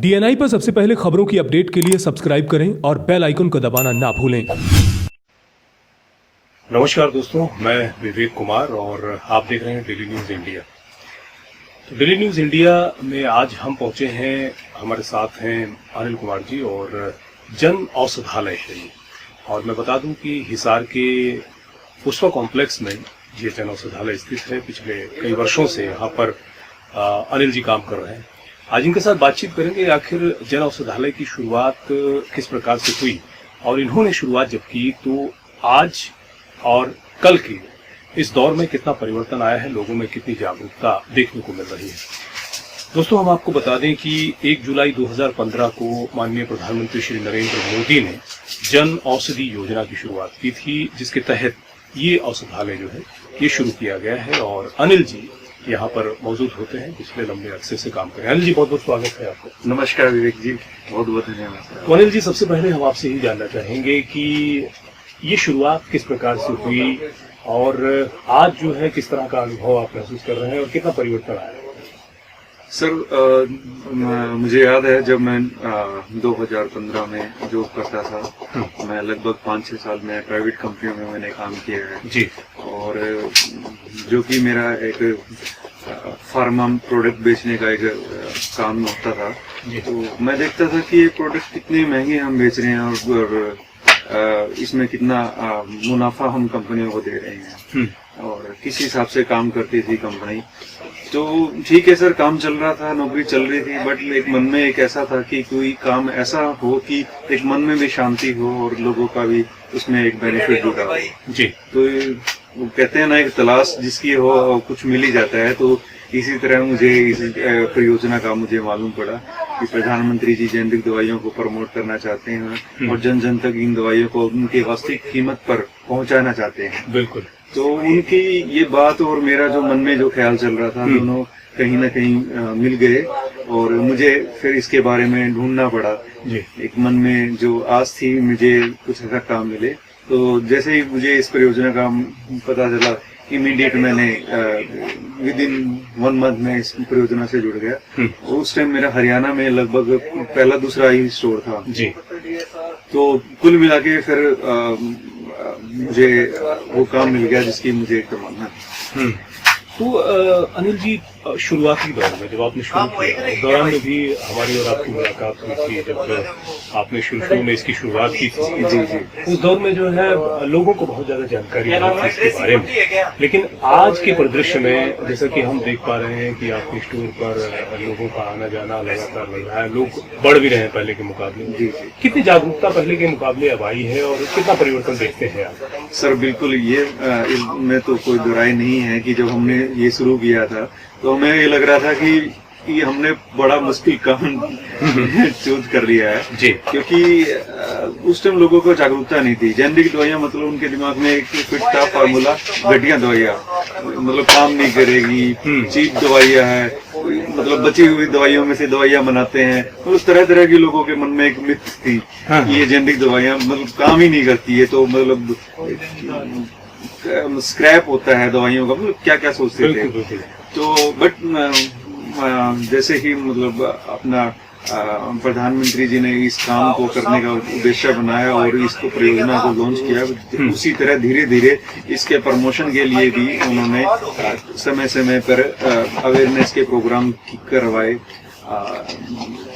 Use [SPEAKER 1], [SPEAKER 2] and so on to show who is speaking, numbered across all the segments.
[SPEAKER 1] DNI पर सबसे पहले खबरों की अपडेट के लिए सब्सक्राइब करें और बेल आइकन को दबाना ना भूलें।
[SPEAKER 2] नमस्कार दोस्तों, मैं विवेक कुमार और आप देख रहे हैं डेली न्यूज इंडिया। तो डेली न्यूज इंडिया में आज हम पहुंचे हैं, हमारे साथ हैं अनिल कुमार जी और जन औषधालय है ये। और मैं बता दूं कि हिसार के पुष्पा कॉम्प्लेक्स में ये जन औषधालय स्थित है। पिछले कई वर्षों से यहाँ पर अनिल जी काम कर रहे हैं। आज इनके साथ बातचीत करेंगे आखिर जन औषधालय की शुरुआत किस प्रकार से हुई और इन्होंने शुरुआत जब की तो आज और कल की इस दौर में कितना परिवर्तन आया है, लोगों में कितनी जागरूकता देखने को मिल रही है। दोस्तों, हम आपको बता दें कि 1 जुलाई 2015 को माननीय प्रधानमंत्री श्री नरेंद्र मोदी ने जन औषधि योजना की शुरुआत की थी, जिसके तहत ये औषधालय जो है ये शुरू किया गया है और अनिल जी यहाँ पर मौजूद होते हैं, पिछले लंबे अरसे से काम कर रहे हैं। अनिल जी, बहुत बहुत स्वागत है आपको।
[SPEAKER 3] नमस्कार विवेक जी, बहुत बहुत धन्यवाद।
[SPEAKER 2] तो अनिल जी, सबसे पहले हम आपसे ही जानना चाहेंगे कि ये शुरुआत किस प्रकार से हुई और आज जो है किस तरह का अनुभव आप महसूस कर रहे हैं और कितना परिवर्तन आया है?
[SPEAKER 3] सर, मुझे याद है जब मैं 2015 में जॉब करता था। मैं लगभग 5-6 साल में प्राइवेट कंपनियों में मैंने काम किया है जी। और जो कि मेरा एक फार्मा प्रोडक्ट बेचने का एक काम होता था, तो मैं देखता था कि ये प्रोडक्ट कितने महंगे हम बेच रहे हैं और इसमें कितना मुनाफा हम कंपनियों को दे रहे हैं और किस हिसाब से काम करती थी कंपनी। तो ठीक है सर, काम चल रहा था, नौकरी चल रही थी, बट एक मन में एक ऐसा था कि कोई काम ऐसा हो कि एक मन में भी शांति हो और लोगों का भी उसमें एक बेनिफिट जुड़ा हो जी। तो वो कहते हैं ना, एक तलाश जिसकी हो कुछ मिल ही जाता है। तो इसी तरह मुझे इस परियोजना का मुझे मालूम पड़ा कि प्रधानमंत्री जी जेनरिक दवाइयों को प्रमोट करना चाहते हैं और जन जन तक इन दवाइयों को उनके वास्तविक कीमत पर पहुंचाना चाहते हैं। बिल्कुल। तो उनकी ये बात और मेरा जो मन में जो ख्याल चल रहा था, दोनों कहीं ना कहीं मिल गए और मुझे फिर इसके बारे में ढूंढना पड़ा जी। एक मन में जो आस थी मुझे कुछ ऐसा काम मिले। तो जैसे ही मुझे इस परियोजना का पता चला, इमीडिएट मैंने विद इन 1 मंथ में इस परियोजना से जुड़ गया। उस टाइम मेरा हरियाणा में लगभग पहला दूसरा ही स्टोर था जी। तो कुल मिला के फिर मुझे वो काम मिल गया जिसकी मुझे तमन्ना थी।
[SPEAKER 2] तो अनिल जी, शुरुआती दौर में जब आपने शुरू किया, उस दौरान में भी हमारी और आपकी मुलाकात हुई थी जब आपने शुरू में इसकी शुरुआत की थी जी जी। उस दौर में जो है लोगों को बहुत ज्यादा जानकारी नहीं थी इसके बारे में, लेकिन आज के परिदृश्य में जैसा कि हम देख पा रहे हैं कि आपके स्टोर पर लोगों का आना जाना लगातार बढ़ रहा है, लोग बढ़ भी रहे हैं पहले के मुकाबले जी। कितनी जागरूकता पहले के मुकाबले अब आई है और कितना परिवर्तन देखते हैं आप?
[SPEAKER 3] सर बिल्कुल, ये इसमें तो कोई दुराई नहीं है कि जब हमने ये शुरू किया था तो हमें ये लग रहा था कि हमने बड़ा मुश्किल काम चूज कर लिया है जी। क्योंकि उस टाइम लोगों को जागरूकता नहीं थी। जेनरिक दवाइयां मतलब उनके दिमाग में एक फिट था फार्मूला, घटिया दवाइयां मतलब काम नहीं करेगी, चीप दवाइयां है, मतलब बची हुई दवाइयों में से दवाइयां बनाते हैं। तो उस तरह की लोगों के मन में एक मिथ थी कि ये जेनरिक दवाइयां मतलब काम ही नहीं करती है, तो मतलब स्क्रैप होता है दवाइयों का, मतलब क्या क्या सोचते थे। तो बट जैसे ही मतलब अपना प्रधानमंत्री जी ने इस काम को करने का उद्देश्य बनाया और इसको परियोजना को लॉन्च किया, उसी तरह धीरे धीरे इसके प्रमोशन के लिए भी उन्होंने समय समय पर अवेयरनेस के प्रोग्राम करवाए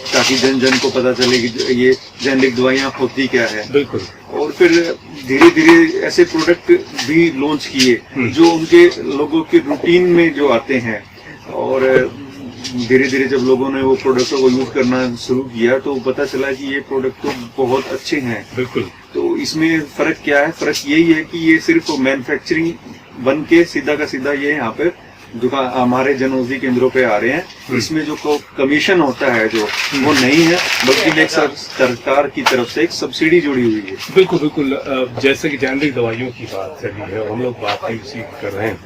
[SPEAKER 3] ताकि जन जन को पता चले कि ये जेनरिक दवाइयां होती क्या है। बिल्कुल। और फिर धीरे धीरे ऐसे प्रोडक्ट भी लॉन्च किए जो उनके लोगों के रूटीन में जो आते हैं। और धीरे धीरे जब लोगों ने वो प्रोडक्टों को यूज करना शुरू किया तो पता चला कि ये प्रोडक्ट तो बहुत अच्छे हैं। बिल्कुल। तो इसमें फर्क क्या है? फर्क यही है कि ये सिर्फ मैन्युफैक्चरिंग बन के सीधा का सीधा ये यहाँ पे दुकान हमारे जन औषधि केंद्रों पे आ रहे हैं। इसमें जो कमीशन होता है जो वो नहीं है, बल्कि एक सरकार की तरफ से एक सब्सिडी जुड़ी हुई है।
[SPEAKER 2] बिल्कुल बिल्कुल। जैसे कि जेनरिक दवाइयों की बात चली है और हम लोग बात इसी कर रहे हैं,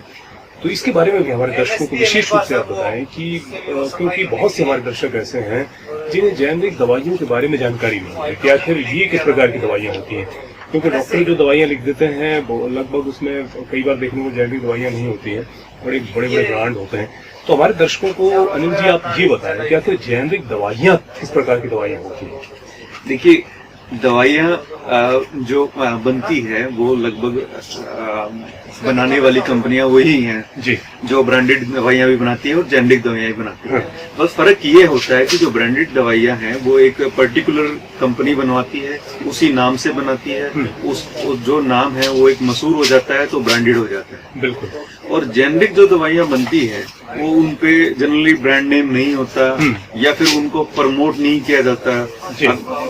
[SPEAKER 2] तो इसके बारे में भी हमारे दर्शकों को विशेष रूप से आप बताएं कि क्योंकि बहुत से हमारे दर्शक ऐसे हैं जिन्हें जेनरिक दवाइयों के बारे में जानकारी नहीं है कि आखिर ये किस प्रकार की दवाइयां होती हैं। क्योंकि डॉक्टर जो दवाइयां लिख देते हैं वो लगभग उसमें कई बार देखने को जेनरिक दवाइयां नहीं होती हैं, बड़े बड़े ब्रांड होते हैं। तो हमारे दर्शकों को अनिल जी आप ये बताएं कि आखिर जेनेरिक दवाइयाँ किस प्रकार की दवाइयाँ होती हैं?
[SPEAKER 3] देखिए, दवाइयाँ जो बनती है वो लगभग बनाने वाली कंपनियां वही हैं
[SPEAKER 2] जी,
[SPEAKER 3] जो ब्रांडेड दवाइयां भी बनाती है और जेनेरिक दवाइयां भी बनाती है। बस फर्क ये होता है कि जो ब्रांडेड दवाइयां हैं वो एक पर्टिकुलर कंपनी बनवाती है, उसी नाम से बनाती है, उस जो नाम है वो एक मशहूर हो जाता है तो ब्रांडेड हो जाता है।
[SPEAKER 2] बिल्कुल।
[SPEAKER 3] और जेनेरिक जो दवाइयां बनती है वो उनपे जनरली ब्रांड नेम नहीं होता या फिर उनको प्रमोट नहीं किया जाता।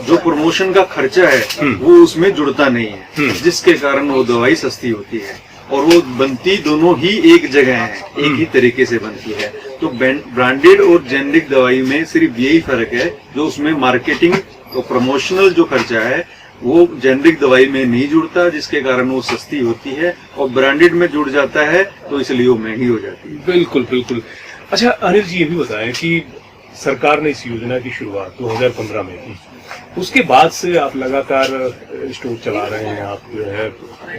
[SPEAKER 3] जो प्रमोशन का खर्चा है वो उसमें जुड़ता नहीं है, जिसके कारण वो दवाई सस्ती होती है और वो बनती दोनों ही एक जगह है, एक ही तरीके से बनती है। तो ब्रांडेड और जेनेरिक दवाई में सिर्फ यही फर्क है, जो उसमें मार्केटिंग और प्रमोशनल जो खर्चा है वो जेनेरिक दवाई में नहीं जुड़ता, जिसके कारण वो सस्ती होती है, और ब्रांडेड में जुड़ जाता है तो इसलिए वो महंगी हो जाती है।
[SPEAKER 2] बिल्कुल बिल्कुल। अच्छा अनिल जी, ये भी बताएं कि सरकार ने इस योजना की शुरुआत 2015 में की, उसके बाद से आप लगातार स्टोर चला रहे हैं, आप जो है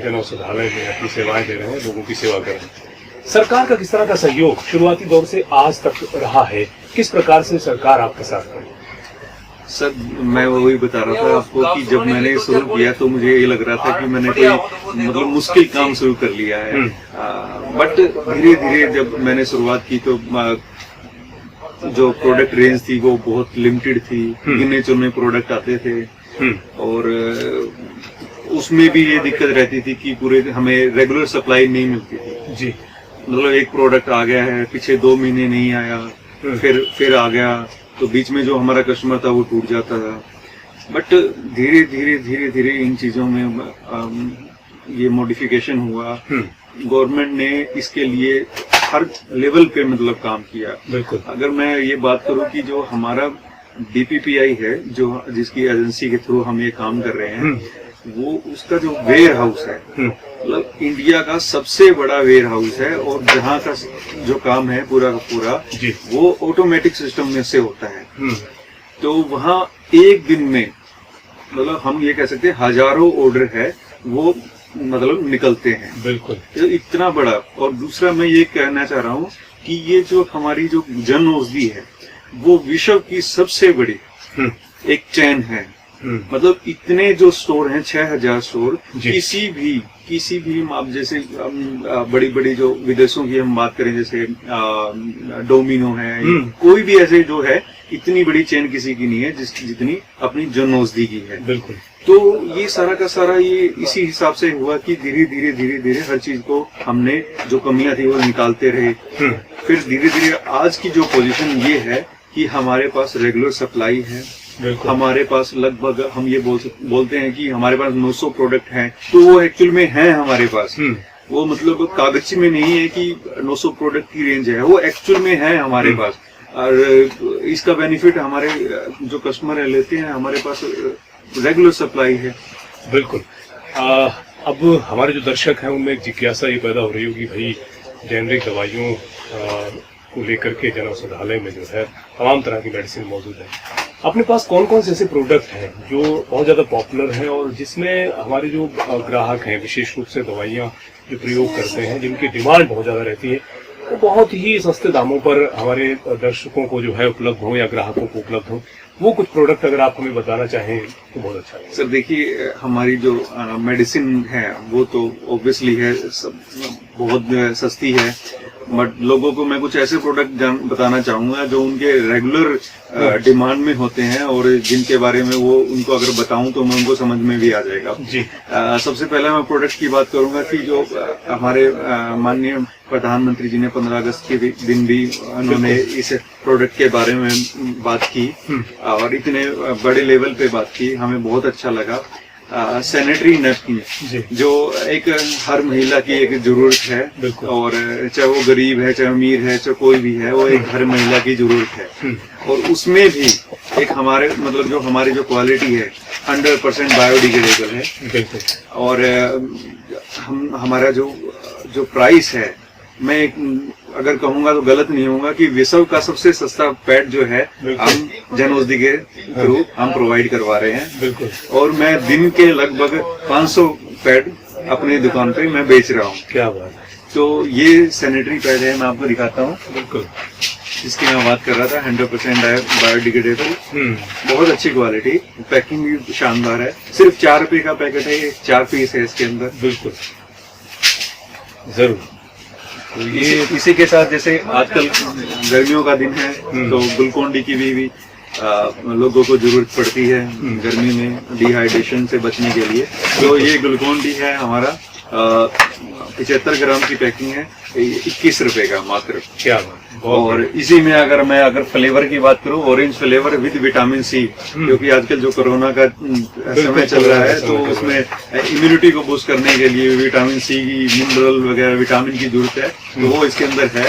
[SPEAKER 2] जन औषधालय में अपनी सेवाएं दे रहे हैं, लोगों की सेवा कर रहे हैं। सरकार का किस तरह का सहयोग शुरुआती दौर से आज तक रहा है? किस प्रकार से सरकार आपके साथ है?
[SPEAKER 3] सर, मैं वही बता रहा था आपको कि जब मैंने शुरू किया तो मुझे ये लग रहा था कि मैंने कोई मतलब मुश्किल काम शुरू कर लिया है, बट धीरे धीरे जब मैंने शुरुआत की तो जो प्रोडक्ट रेंज थी वो बहुत लिमिटेड थी, गिने चुने प्रोडक्ट आते थे, और उसमें भी ये दिक्कत रहती थी कि पूरे हमें रेगुलर सप्लाई नहीं मिलती थी
[SPEAKER 2] जी।
[SPEAKER 3] मतलब एक प्रोडक्ट आ गया है, पीछे 2 महीने नहीं आया, फिर आ गया, तो बीच में जो हमारा कस्टमर था वो टूट जाता था। बट धीरे धीरे इन चीजों में ये मॉडिफिकेशन हुआ। गवर्नमेंट ने इसके लिए हर लेवल पे मतलब काम किया।
[SPEAKER 2] बिल्कुल।
[SPEAKER 3] अगर मैं ये बात करूं कि जो हमारा DPPI है, जो जिसकी एजेंसी के थ्रू हम ये काम कर रहे हैं, वो उसका जो वेयर हाउस है मतलब इंडिया का सबसे बड़ा वेयर हाउस है, और जहाँ का जो काम है पूरा का पूरा वो ऑटोमेटिक सिस्टम में से होता है। तो वहाँ एक दिन में मतलब हम ये कह सकते हैं हजारों ऑर्डर है वो मतलब निकलते हैं। बिल्कुल, तो इतना बड़ा। और दूसरा मैं ये कहना चाह रहा हूँ कि ये जो हमारी जो जन औषधि है वो विश्व की सबसे बड़ी एक चेन है। मतलब इतने जो स्टोर हैं, 6000 स्टोर, किसी भी आप जैसे बड़ी बड़ी जो विदेशों की हम बात करें, जैसे डोमिनो है, कोई भी ऐसे जो है, इतनी बड़ी चेन किसी की नहीं है जितनी अपनी जन औषधि की है। बिल्कुल। तो ये सारा का सारा ये इसी हिसाब से हुआ कि धीरे धीरे हर चीज को हमने जो कमियां थी वो निकालते रहे। फिर धीरे धीरे आज की जो पोजीशन ये है कि हमारे पास रेगुलर सप्लाई है, हमारे पास लगभग हम ये बोलते हैं कि हमारे पास 900 प्रोडक्ट हैं, तो वो एक्चुअल में है हमारे पास। वो मतलब कागज में नहीं है कि 900 प्रोडक्ट की रेंज है, वो एक्चुअल में है हमारे पास। और इसका बेनिफिट हमारे जो कस्टमर है लेते हैं, हमारे पास रेगुलर सप्लाई है। बिल्कुल।
[SPEAKER 2] अब हमारे जो दर्शक हैं उनमें एक जिज्ञासा ये पैदा हो रही होगी, भाई जेनेरिक दवाइयों को लेकर के जन औषधालय में जो है तमाम तरह की मेडिसिन मौजूद है, अपने पास कौन कौन से ऐसे प्रोडक्ट हैं जो बहुत ज्यादा पॉपुलर हैं और जिसमें हमारे जो ग्राहक हैं विशेष रूप से दवाइयाँ जो प्रयोग करते हैं, जिनकी डिमांड बहुत ज्यादा रहती है, वो बहुत ही सस्ते दामों पर हमारे दर्शकों को जो है उपलब्ध हो या ग्राहकों को उपलब्ध हो, वो कुछ प्रोडक्ट अगर आप हमें बताना चाहें तो बहुत अच्छा है।
[SPEAKER 3] सर देखिए, हमारी जो मेडिसिन है वो तो ऑब्वियसली है, बहुत सस्ती है, बट लोगों को मैं कुछ ऐसे प्रोडक्ट बताना चाहूंगा जो उनके रेगुलर डिमांड में होते हैं और जिनके बारे में वो उनको अगर बताऊं तो मैं उनको समझ में भी आ जाएगा जी। सबसे पहले मैं प्रोडक्ट की बात करूंगा कि जो हमारे माननीय प्रधानमंत्री जी ने 15 अगस्त के दिन भी उन्होंने इस प्रोडक्ट के बारे में बात की और इतने बड़े लेवल पे बात की, हमें बहुत अच्छा लगा। सैनिटरी नैपकिन जो एक हर महिला की एक जरूरत है, और चाहे वो गरीब है, चाहे अमीर है, चाहे कोई भी है, वो एक हर महिला की जरूरत है। और उसमें भी एक हमारे मतलब जो हमारी जो क्वालिटी है 100% बायोडिग्रेडेबल है, और हमारा जो प्राइस है, मैं अगर कहूंगा तो गलत नहीं होगा कि विश्व का सबसे सस्ता पैड जो है हम जन औषधि के थ्रू हम प्रोवाइड करवा रहे हैं। और मैं दिन के लगभग 500 पैड अपनी दुकान पे मैं बेच रहा हूँ।
[SPEAKER 2] क्या बात है।
[SPEAKER 3] तो ये सैनिटरी पैड है, मैं आपको दिखाता हूँ,
[SPEAKER 2] बिल्कुल
[SPEAKER 3] जिसकी मैं बात कर रहा था, 100% बायोडिग्रेडेबल, बहुत अच्छी क्वालिटी, पैकिंग भी शानदार है। सिर्फ 4 रुपए का पैकेट है, 4 पीस है इसके अंदर।
[SPEAKER 2] बिल्कुल, जरूर।
[SPEAKER 3] तो ये इसी के साथ, जैसे आजकल गर्मियों का दिन है, तो ग्लूकोन डी की भी लोगों को जरूरत पड़ती है गर्मी में डिहाइड्रेशन से बचने के लिए। तो ये ग्लूकोन डी है हमारा, 75 ग्राम की पैकिंग है, 21 रुपए का मात्र।
[SPEAKER 2] क्या
[SPEAKER 3] और इसी में अगर फ्लेवर की बात करूं, orange flavour with vitamin C, क्योंकि आजकल जो कोरोना का समय चल रहा है, तो उसमें इम्यूनिटी को बूस्ट करने के लिए विटामिन सी की, मिनरल वगैरह विटामिन की जरूरत है, तो वो इसके अंदर है।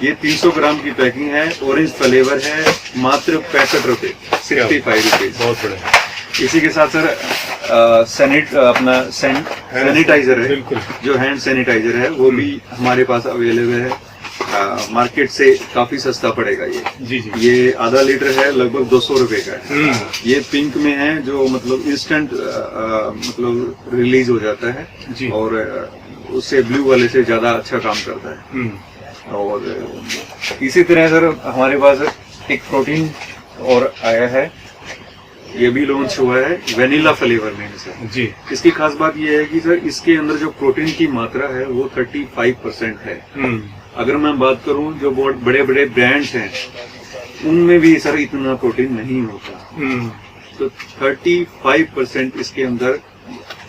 [SPEAKER 3] ये 300 ग्राम की पैकिंग है, ऑरेंज फ्लेवर है, मात्र 65 रुपए, 65 रुपीज। बहुत बढ़िया। इसी के साथ सर सैनिटाइजर है, जो हैंड सैनिटाइजर है, वो भी हमारे पास अवेलेबल है। मार्केट से काफी सस्ता पड़ेगा ये।
[SPEAKER 2] जी जी।
[SPEAKER 3] ये आधा लीटर है, लगभग 200 रुपए का है। ये पिंक में है, जो मतलब इंस्टेंट मतलब रिलीज हो जाता है जी। और उससे ब्लू वाले से ज्यादा अच्छा काम करता है। और इसी तरह सर हमारे पास एक प्रोटीन और आया है, ये भी लॉन्च हुआ है, वेनिला फ्लेवर में सर जी। इसकी खास बात ये है कि सर इसके अंदर जो प्रोटीन की मात्रा है वो 35% है। अगर मैं बात करूं, जो बहुत बड़े बड़े ब्रांड्स हैं उनमें भी सर इतना प्रोटीन नहीं होता। तो 35% इसके अंदर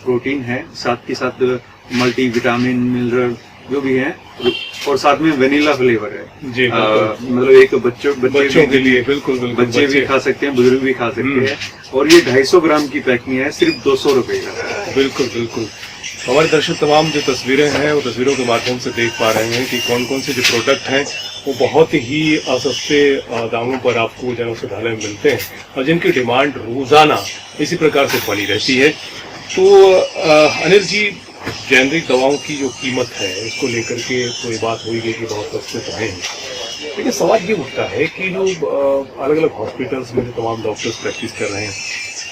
[SPEAKER 3] प्रोटीन है, साथ के साथ मल्टी विटामिन, मिनरल जो भी है, और साथ में वेनिला फ्लेवर है जी। मतलब एक बच्चों के लिए बिल्कुल बच्चे भी खा सकते हैं, बुजुर्ग भी खा सकते हैं। और ये 250 ग्राम की पैकिंग है, सिर्फ 200 रुपए का।
[SPEAKER 2] बिल्कुल बिल्कुल। हमारे दर्शक तमाम जो तस्वीरें हैं वो तस्वीरों के माध्यम से देख पा रहे हैं कि कौन कौन से जो प्रोडक्ट हैं वो बहुत ही सस्ते दामों पर आपको जन औषधालय में मिलते हैं, और जिनकी डिमांड रोजाना इसी प्रकार से बनी रहती है। तो अनिल जी, जेनरिक दवाओं की जो कीमत है इसको लेकर के तो ये बात हुई गई कि बहुत सस्ते तो हैं, लेकिन सवाल ये उठता है कि जो अलग अलग हॉस्पिटल्स में जो तमाम डॉक्टर्स प्रैक्टिस कर रहे हैं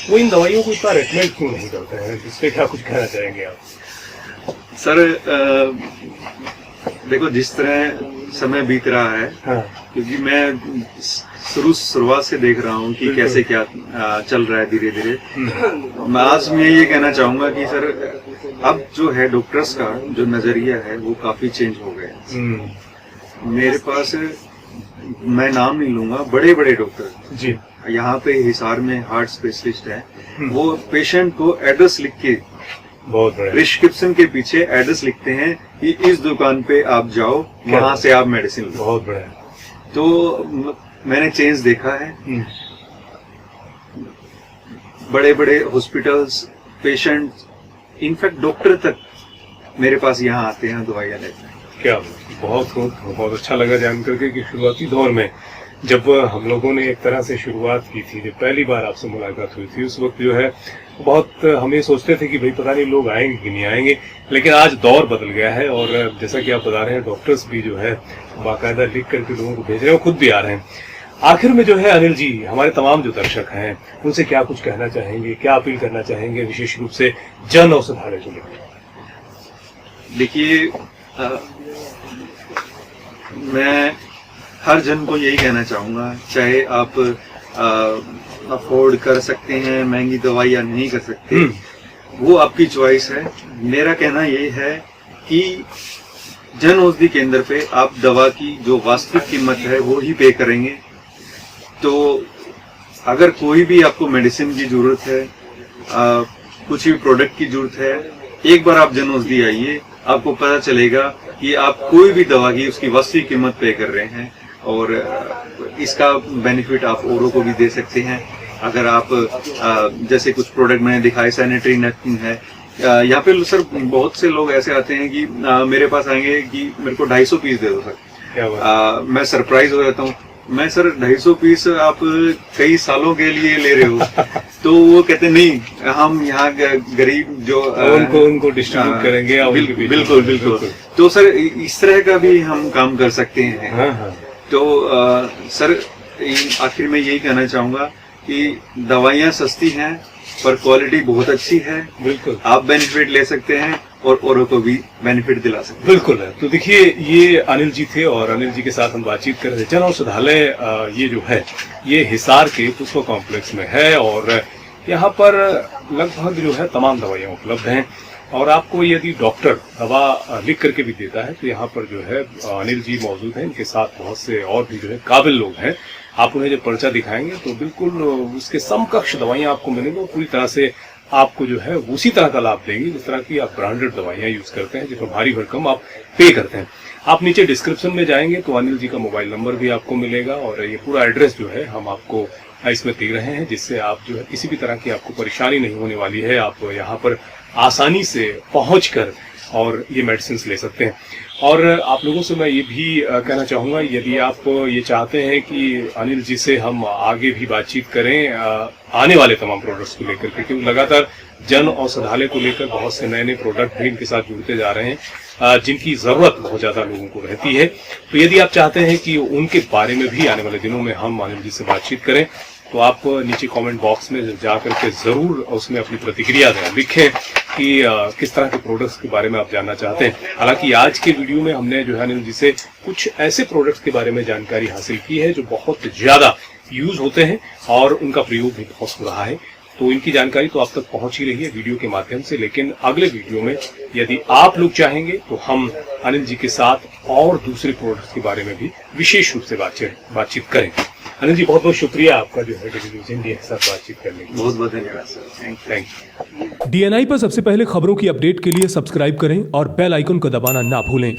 [SPEAKER 2] वो इन दवाइयों को इतना रेकमेंड क्यों नहीं करते हैं? इस पे क्या कुछ कहना चाहेंगे आप?
[SPEAKER 3] सर देखो, जिस तरह समय बीत रहा है, हाँ। क्योंकि मैं शुरुआत से देख रहा हूँ कि कैसे क्या चल रहा है धीरे धीरे। मैं आज मैं ये कहना चाहूंगा कि सर अब जो है डॉक्टर्स का जो नजरिया है वो काफी चेंज हो गया। मेरे पास, मैं नाम नहीं लूंगा, बड़े बड़े डॉक्टर जी यहाँ पे हिसार में हार्ट स्पेशलिस्ट है, वो पेशेंट को एड्रेस लिख के, बहुत प्रिस्क्रिप्शन के पीछे एड्रेस लिखते हैं कि इस दुकान पे आप जाओ, वहां से आप मेडिसिन लो। बहुत बड़ा। तो मैंने चेंज देखा है, बड़े बड़े हॉस्पिटल्स, पेशेंट, इनफैक्ट डॉक्टर तक मेरे पास यहाँ आते हैं दवाइयाँ लेते हैं। क्या बहुत अच्छा लगा जान करके कि शुरुआती दौर में जब हम लोगों ने एक तरह से शुरुआत की थी, जब पहली बार आपसे मुलाकात हुई थी, उस वक्त जो है बहुत हम ये सोचते थे कि भाई पता नहीं लोग आएंगे कि नहीं आएंगे, लेकिन आज दौर बदल गया है। और जैसा कि आप बता रहे हैं, डॉक्टर्स भी जो है बाकायदा लिख करके लोगों को भेज रहे हैं, खुद भी आ रहे हैं। आखिर में जो है अनिल जी, हमारे तमाम जो दर्शक हैं उनसे क्या कुछ कहना चाहेंगे, क्या अपील करना चाहेंगे, विशेष रूप से जन औषधालय को लेकर? देखिए, मैं हर जन को यही कहना चाहूंगा, चाहे आप अफोर्ड कर सकते हैं महंगी दवाई या नहीं कर सकते, वो आपकी चॉइस है। मेरा कहना ये है कि जन औषधि केंद्र पे आप दवा की जो वास्तविक कीमत है वो ही पे करेंगे। तो अगर कोई भी आपको मेडिसिन की जरूरत है, कुछ भी प्रोडक्ट की जरूरत है, एक बार आप जन औषधि आइए, आपको पता चलेगा कि आप कोई भी दवा की उसकी वास्तविक कीमत पे कर रहे हैं, और इसका बेनिफिट आप औरों को भी दे सकते हैं। अगर आप जैसे कुछ प्रोडक्ट मैंने दिखाए, सैनिटरी नैपकिन है, यहाँ पे सर बहुत से लोग ऐसे आते हैं कि मेरे पास आएंगे कि मेरे को 250 पीस दे दो सर। मैं सरप्राइज हो जाता हूँ, मैं सर 250 पीस आप कई सालों के लिए ले रहे हो? तो वो कहते नहीं, हम यहाँ गरीब जो
[SPEAKER 2] उनको डिस्ट्रीब्यूट करेंगे।
[SPEAKER 3] बिल्कुल बिल्कुल। तो सर इस तरह का भी हम काम कर सकते हैं। हाँ। तो सर आखिर में यही कहना चाहूंगा कि दवाइयाँ सस्ती हैं पर क्वालिटी बहुत अच्छी है। बिल्कुल, आप बेनिफिट ले सकते हैं। और औरों को भी बेनिफिट दिला सके।
[SPEAKER 2] बिल्कुल है। तो देखिए, ये अनिल जी थे और अनिल जी के साथ हम बातचीत कर रहे थे। जन औषधालय ये जो है ये हिसार के पुष्प कॉम्प्लेक्स में है और यहाँ पर लगभग जो है तमाम दवाइयाँ उपलब्ध हैं और आपको यदि डॉक्टर दवा लिख करके भी देता है तो यहाँ पर जो है अनिल जी मौजूद हैं। इनके साथ बहुत से और भी जो है काबिल लोग हैं। आप उन्हें जब पर्चा दिखाएंगे तो बिल्कुल उसके समकक्ष दवाइयाँ आपको मिलेंगी और पूरी तरह से आपको जो है उसी तरह का लाभ देंगे जिस तरह की आप ब्रांडेड दवाइयाँ यूज करते हैं, जिसमें भारी भरकम आप पे करते हैं। आप नीचे डिस्क्रिप्शन में जाएंगे तो अनिल जी का मोबाइल नंबर भी आपको मिलेगा और ये पूरा एड्रेस जो है हम आपको इसमें दे रहे हैं, जिससे आप जो है किसी भी तरह की आपको परेशानी नहीं होने वाली है। आप यहाँ पर आसानी से पहुंचकर और ये मेडिसिन ले सकते हैं। और आप लोगों से मैं ये भी कहना चाहूँगा, यदि आप ये चाहते हैं कि अनिल जी से हम आगे भी बातचीत करें आने वाले तमाम प्रोडक्ट्स को लेकर के, क्योंकि लगातार जन औषधालय को लेकर बहुत से नए नए प्रोडक्ट भी इनके साथ जुड़ते जा रहे हैं जिनकी जरूरत बहुत ज्यादा लोगों को रहती है। तो यदि आप चाहते हैं कि उनके बारे में भी आने वाले दिनों में हम अनिल जी से बातचीत करें तो आप नीचे कमेंट बॉक्स में जाकर के जरूर उसमें अपनी प्रतिक्रिया दें, लिखें कि किस तरह के प्रोडक्ट्स के बारे में आप जानना चाहते हैं। हालांकि आज के वीडियो में हमने जो है अनिल जी से कुछ ऐसे प्रोडक्ट्स के बारे में जानकारी हासिल की है जो बहुत ज्यादा यूज होते हैं और उनका प्रयोग भी बहुत हो रहा है। तो इनकी जानकारी तो आप तक पहुंच ही रही है वीडियो के माध्यम से, लेकिन अगले वीडियो में यदि आप लोग चाहेंगे तो हम अनिल जी के साथ और दूसरे प्रोडक्ट्स के बारे में भी विशेष रूप से बातचीत करेंगे। अनिल जी, बहुत बहुत शुक्रिया आपका जो है डेली न्यूज इंडिया के साथ बातचीत करने के लिए।
[SPEAKER 3] बहुत बहुत धन्यवाद सर।
[SPEAKER 2] Thank you.
[SPEAKER 1] डीएनआई पर सबसे पहले खबरों की अपडेट के लिए सब्सक्राइब करें और बेल आइकन को दबाना ना भूलें।